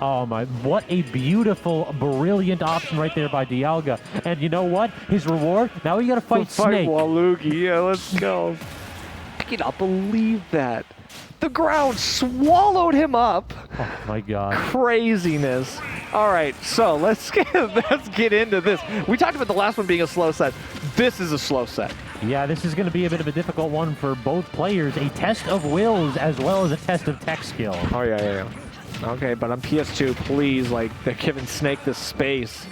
Oh my, what a beautiful, brilliant option right there by Dialga. And you know what? His reward, now we gotta fight Snake. Wal00gi, yeah, let's go. I cannot believe that. The ground swallowed him up. Oh my god. Craziness. All right, so let's get into this. We talked about the last one being a slow set. This is a slow set. Yeah, this is going to be a bit of a difficult one for both players. A test of wills as well as a test of tech skill. Oh, yeah. Okay, but on PS2, please, like, they're giving Snake this space.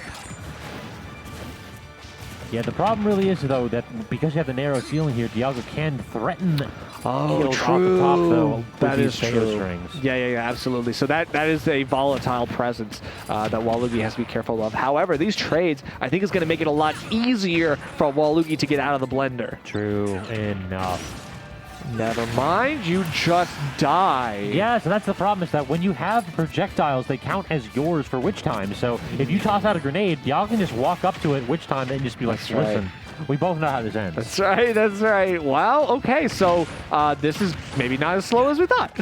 Yeah, the problem really is, though, that because you have the narrow ceiling here, Dialga can threaten true. off the top, though. That is true. Strings. Yeah, absolutely. So that is a volatile presence that Wal00gi has to be careful of. However, these trades, I think, is going to make it a lot easier for Wal00gi to get out of the blender. True enough. Never mind, you just die. Yeah, so that's the problem, is that when you have projectiles, they count as yours for witch time. So if you toss out a grenade, y'all can just walk up to it witch time and just be like, listen, we both know how this ends. That's right. Wow, okay, so this is maybe not as slow as we thought.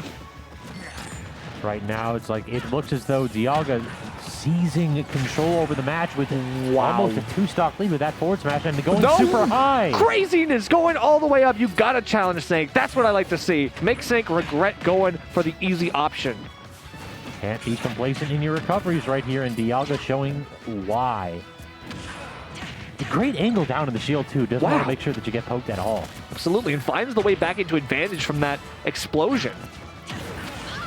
Right now, it's like, it looks as though Dialga seizing control over the match with almost a 2-stock lead with that forward smash and going super high. Craziness going all the way up. You gotta challenge Snake. That's what I like to see. Make Snake regret going for the easy option. Can't be complacent in your recoveries right here, and Dialga showing why. A great angle down in the shield too. Doesn't want to make sure that you get poked at all. Absolutely, and finds the way back into advantage from that explosion.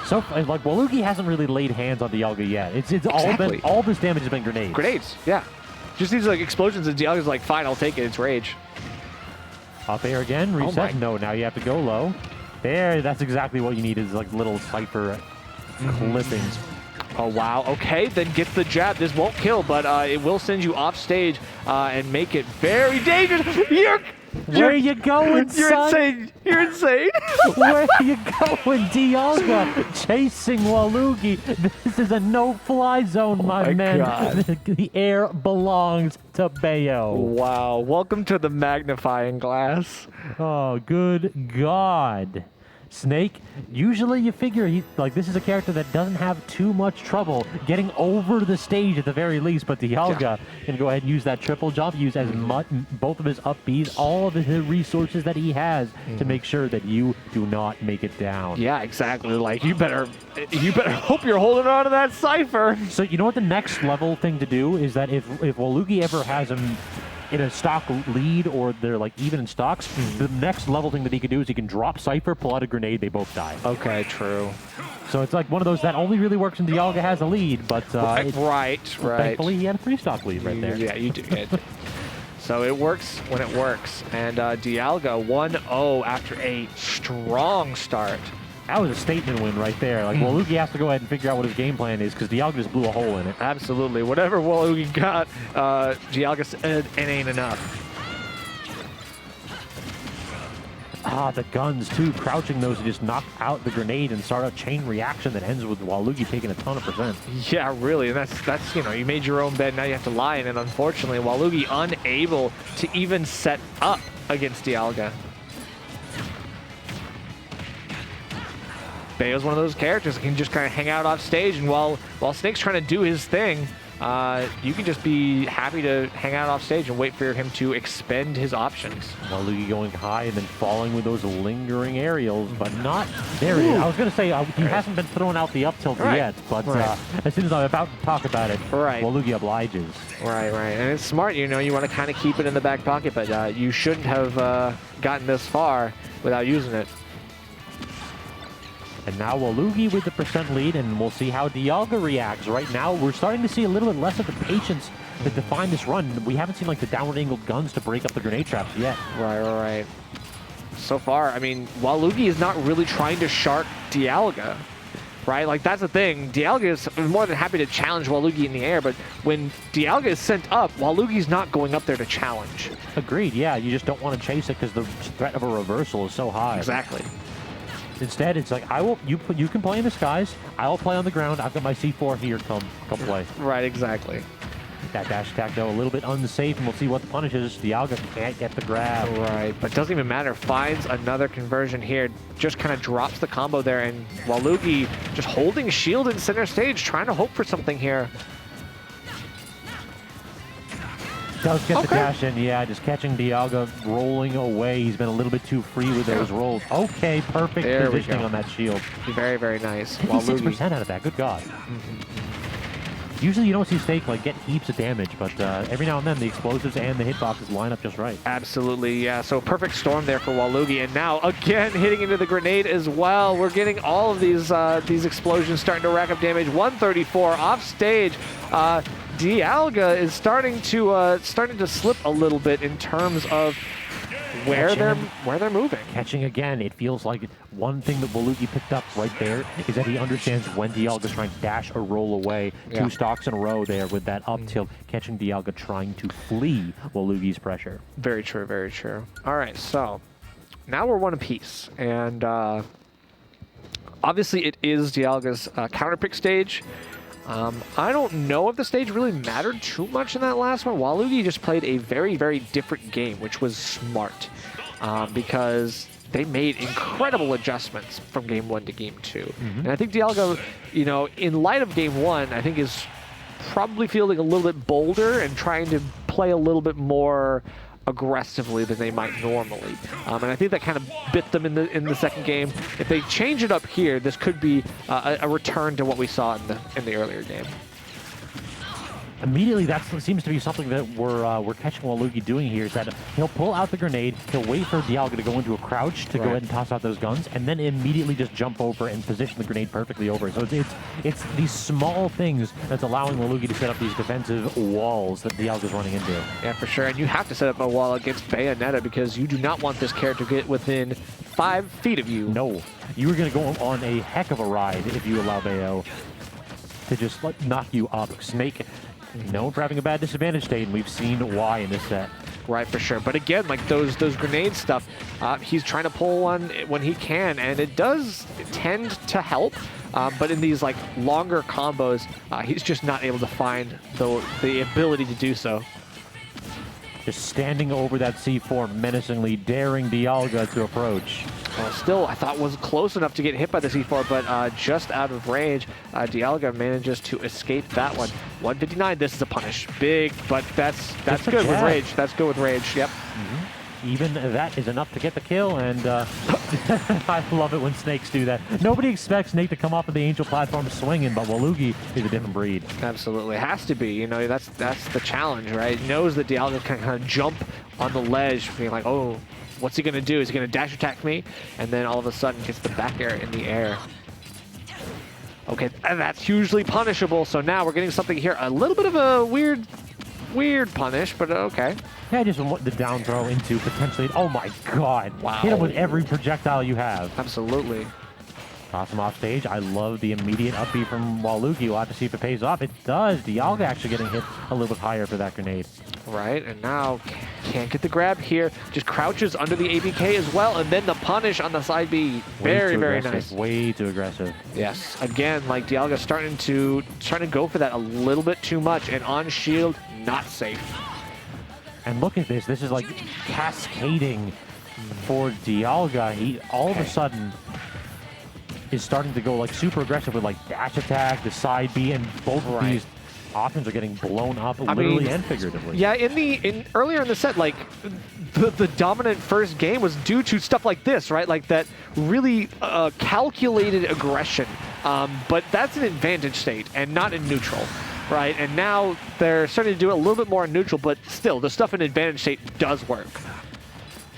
So, like, Wal00gi hasn't really laid hands on Dialga yet. It's all this damage has been grenades. Grenades, yeah. Just these like explosions, and Dialga's like, fine, I'll take it. It's rage. Up air again, reset. No, now you have to go low. There, that's exactly what you need, is like little Cypher clippings. Oh, wow. Okay, then get the jab. This won't kill, but it will send you off stage and make it very dangerous. Where are you going, son? You're insane. Where are you going, Dialga? Chasing Wal00gi. This is a no-fly zone, my man. The air belongs to Bayo. Wow. Welcome to the magnifying glass. Oh, good God. Snake, usually you figure this is a character that doesn't have too much trouble getting over the stage at the very least, but Dialga can go ahead and use that triple jump, use as much, both of his up Bs, all of his resources that he has to make sure that you do not make it down. Yeah, exactly. Like, you better hope you're holding on to that Cypher. So you know what the next level thing to do is that if Wal00gi ever has him in a stock lead, or they're like even in stocks, the next level thing that he can do is he can drop Cypher, pull out a grenade, they both die. Okay, true. So it's like one of those that only really works when Dialga has a lead, but right. Thankfully he had a 3-stock lead right there. Yeah, you do. So it works when it works, and Dialga 1-0 after a strong start. That was a statement win right there. Like, Wal00gi has to go ahead and figure out what his game plan is, because Dialga just blew a hole in it. Absolutely. Whatever Wal00gi got, Dialga said it ain't enough. The guns, too. Crouching those to just knock out the grenade and start a chain reaction that ends with Wal00gi taking a ton of percent. Yeah, really. And that's you made your own bed, now you have to lie in it. Unfortunately, Wal00gi unable to even set up against Dialga. Bayo's one of those characters that can just kind of hang out off stage, and while Snake's trying to do his thing, you can just be happy to hang out off stage and wait for him to expend his options. Wal00gi going high and then falling with those lingering aerials, but not there. It is. I was going to say he hasn't been throwing out the up tilt yet, but as soon as I'm about to talk about it, Wal00gi obliges. Right, and it's smart. You want to kind of keep it in the back pocket, but you shouldn't have gotten this far without using it. And now Wal00gi with the percent lead, and we'll see how Dialga reacts. Right now, we're starting to see a little bit less of the patience that defined this run. We haven't seen like the downward angled guns to break up the grenade traps yet. Right. So far, I mean, Wal00gi is not really trying to shark Dialga, right? Like, that's the thing. Dialga is more than happy to challenge Wal00gi in the air, but when Dialga is sent up, Wal00gi's not going up there to challenge. Agreed, yeah. You just don't want to chase it because the threat of a reversal is so high. Exactly. Instead, it's like, you can play in the skies, I will play on the ground, I've got my C4 here, come play. Right, exactly. That dash attack, though, a little bit unsafe, and we'll see what the punish is. Dialga can't get the grab. Right, but doesn't even matter. Finds another conversion here. Just kind of drops the combo there, and Wal00gi just holding shield in center stage, trying to hope for something here. Does get the dash in, yeah, just catching Dialga rolling away. He's been a little bit too free with those rolls. Okay, perfect positioning on that shield. Very, very nice. 56% out of that, good God. Usually you don't see Snake like get heaps of damage, but every now and then the explosives and the hitboxes line up just right. Absolutely, yeah. So perfect storm there for Wal00gi, and now again hitting into the grenade as well. We're getting all of these explosions starting to rack up damage. 134 off stage. Dialga is starting to slip a little bit in terms of where they're moving. Catching again, it feels like one thing that Wal00gi picked up right there is that he understands when Dialga's trying to dash or roll away. Two stocks in a row there with that up tilt, catching Dialga trying to flee Wal00gi's pressure. Very true, very true. All right, so now we're one apiece, and obviously it is Dialga's counter pick stage. I don't know if the stage really mattered too much in that last one. Wal00gi just played a very, very different game, which was smart because they made incredible adjustments from game 1 to game 2. And I think Dialga, you know, in light of game 1, I think is probably feeling a little bit bolder and trying to play a little bit more aggressively than they might normally, and I think that kind of bit them in the second game. If they change it up here, this could be a return to what we saw in the earlier game. Immediately, that seems to be something that we're catching Wal00gi doing here, is that he'll pull out the grenade, he'll wait for Dialga to go into a crouch to go ahead and toss out those guns, and then immediately just jump over and position the grenade perfectly over it. So it's these small things that's allowing Wal00gi to set up these defensive walls that Dialga's running into. Yeah, for sure, and you have to set up a wall against Bayonetta because you do not want this character to get within 5 feet of you. No, you are going to go on a heck of a ride if you allow Bayo to just knock you up. Snake, known for having a bad disadvantage state, and we've seen why in this set. Right, for sure. But again, like those grenade stuff, he's trying to pull one when he can, and it does tend to help. But in these like longer combos, he's just not able to find the ability to do so. Just standing over that C4 menacingly, daring Dialga to approach. Still, I thought was close enough to get hit by the C4, but just out of range. Dialga manages to escape that one. 159, this is a punish. Big, but that's good with rage. That's good with rage, yep. Even that is enough to get the kill, and I love it when snakes do that. Nobody expects Snake to come off of the Angel platform swinging, but Wal00gi is a different breed. Absolutely, has to be. You know, that's the challenge, right? He knows that Dialga can kind of jump on the ledge, being like, oh, what's he going to do? Is he going to dash attack me? And then all of a sudden gets the back air in the air. Okay, and that's hugely punishable. So now we're getting something here. A little bit of a weird punish, but okay. Yeah, just the down throw into potentially. Oh my God! Wow. Hit him with every projectile you have. Absolutely. Toss him off stage. I love the immediate up B from Wal00gi. We'll have to see if it pays off. It does. Dialga actually getting hit a little bit higher for that grenade. Right, and now can't get the grab here. Just crouches under the ABK as well, and then the punish on the side B. Very, very nice. Way too aggressive. Yes. Again, like Dialga starting to go for that a little bit too much, and on shield, not safe. And look at this. This is like cascading for Dialga. He all of a sudden is starting to go like super aggressive with like dash attack, the side B, and both of these options are getting blown up literally and figuratively. Yeah, earlier in the set, like the dominant first game was due to stuff like this, right? Like that really calculated aggression. But that's an advantage state and not in neutral, right? And now they're starting to do it a little bit more in neutral, but still, the stuff in advantage state does work.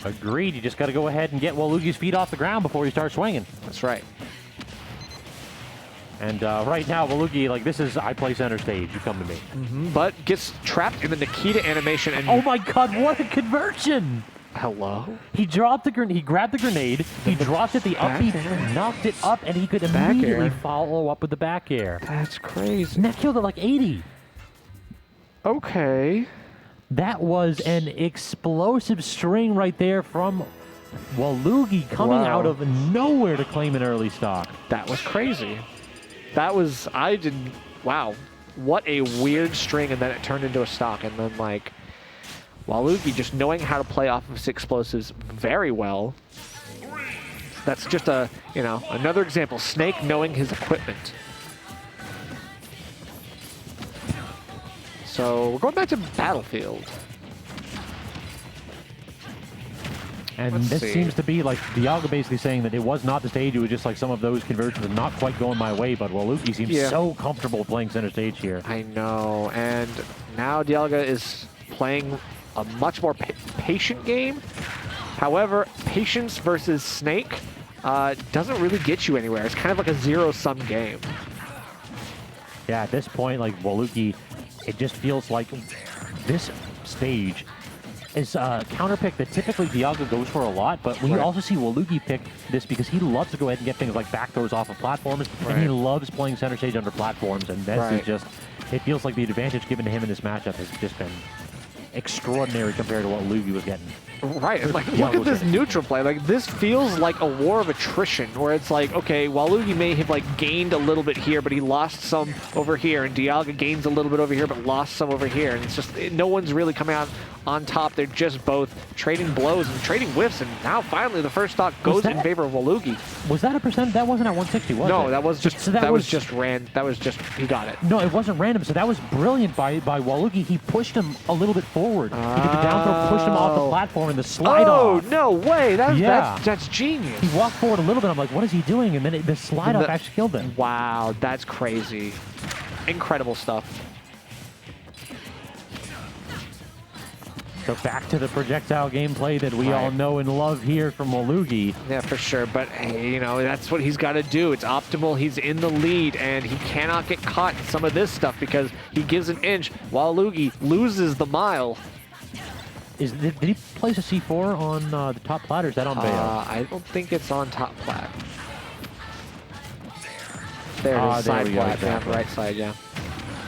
Agreed. You just got to go ahead and get Wal00gi's feet off the ground before you start swinging. That's right. And right now, Wal00gi, like, this is, I play center stage. You come to me. But gets trapped in the Nikita animation. And oh my God, what a conversion! Hello? He dropped the grenade, he grabbed the grenade, he dropped it, the up B, knocked it up, and he could immediately follow up with the back air. That's crazy. And that killed it like 80. Okay. That was an explosive string right there from Wal00gi coming out of nowhere to claim an early stock. That was crazy. Wow. what a weird string, and then it turned into a stock, and then like Wal00gi just knowing how to play off of his explosives very well. That's just a, you know, another example. Snake knowing his equipment. So we're going back to Battlefield. And Let's this see. seems to be like Dialga basically saying that it was not the stage, it was just like some of those conversions are not quite going my way, but Wal00gi seems so comfortable playing center stage here. I know, and now Dialga is playing a much more patient game. However, patience versus Snake doesn't really get you anywhere. It's kind of like a zero-sum game. Yeah, at this point, like Wal00gi, it just feels like this stage is a counter pick that typically Dialga goes for a lot, but we also see Wal00gi pick this because he loves to go ahead and get things like back throws off of platforms, and he loves playing center stage under platforms, and this is just, it feels like the advantage given to him in this matchup has just been extraordinary compared to what Wal00gi was getting. Right, and like, look at this neutral play. Like, this feels like a war of attrition, where it's like, okay, Wal00gi may have like gained a little bit here, but he lost some over here, and Dialga gains a little bit over here, but lost some over here, and it's just, no one's really coming out on top. They're just both trading blows and trading whiffs, and now finally the first stock goes in favor of Wal00gi. Was that a percent? That wasn't at 160, was it? No, that was just, So that was just he got it. No, it wasn't random, so that was brilliant by Wal00gi. He pushed him a little bit forward. He did the down throw, pushed him off the platform, and the slide off. Oh, no way. That's genius. He walked forward a little bit. I'm like, what is he doing? And then the slide off actually killed him. Wow, that's crazy. Incredible stuff. So back to the projectile gameplay that we all know and love here from Wal00gi. Yeah, for sure. But, hey, you know, that's what he's got to do. It's optimal. He's in the lead, and he cannot get caught in some of this stuff because he gives an inch while Wal00gi loses the mile. Did he place a C4 on the top plat, or is that on Bayo? I don't think it's on top plat. There it is, side plat, yeah, right side, yeah.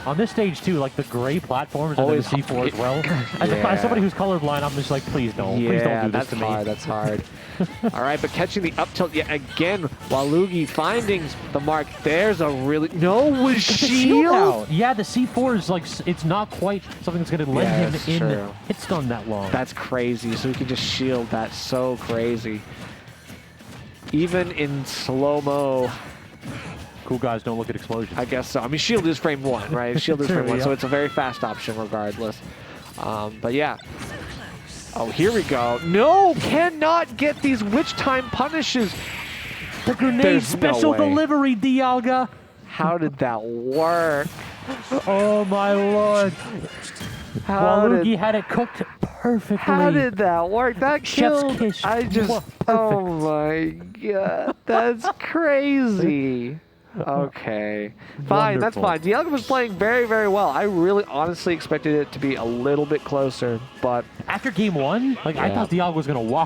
On this stage, too, like the gray platforms and then the C4 as well. As somebody who's colorblind, I'm just like, please don't. Please don't do this to me. That's hard. All right, but catching the up tilt yet again, Wal00gi finding the mark. There's a really... No, with shield? Yeah, the C4 is like, it's not quite something that's going to let him in hit stun that long. That's crazy, so he can just shield that. So crazy. Even in slow-mo... Cool guys don't look at explosions. I guess so. I mean, shield is frame 1, right? Shield is frame 1, so it's a very fast option regardless. But yeah. Oh, here we go. No, cannot get these witch time punishes. The grenade special delivery, Dialga. How did that work? Oh my lord. Wal00gi had it cooked perfectly. How did that work? That killed. Kiss. I just. Oh my god. That's crazy. Okay. Fine, that's fine. Dialga was playing very, very well. I really honestly expected it to be a little bit closer, but... After game 1, like I thought Dialga was going to walk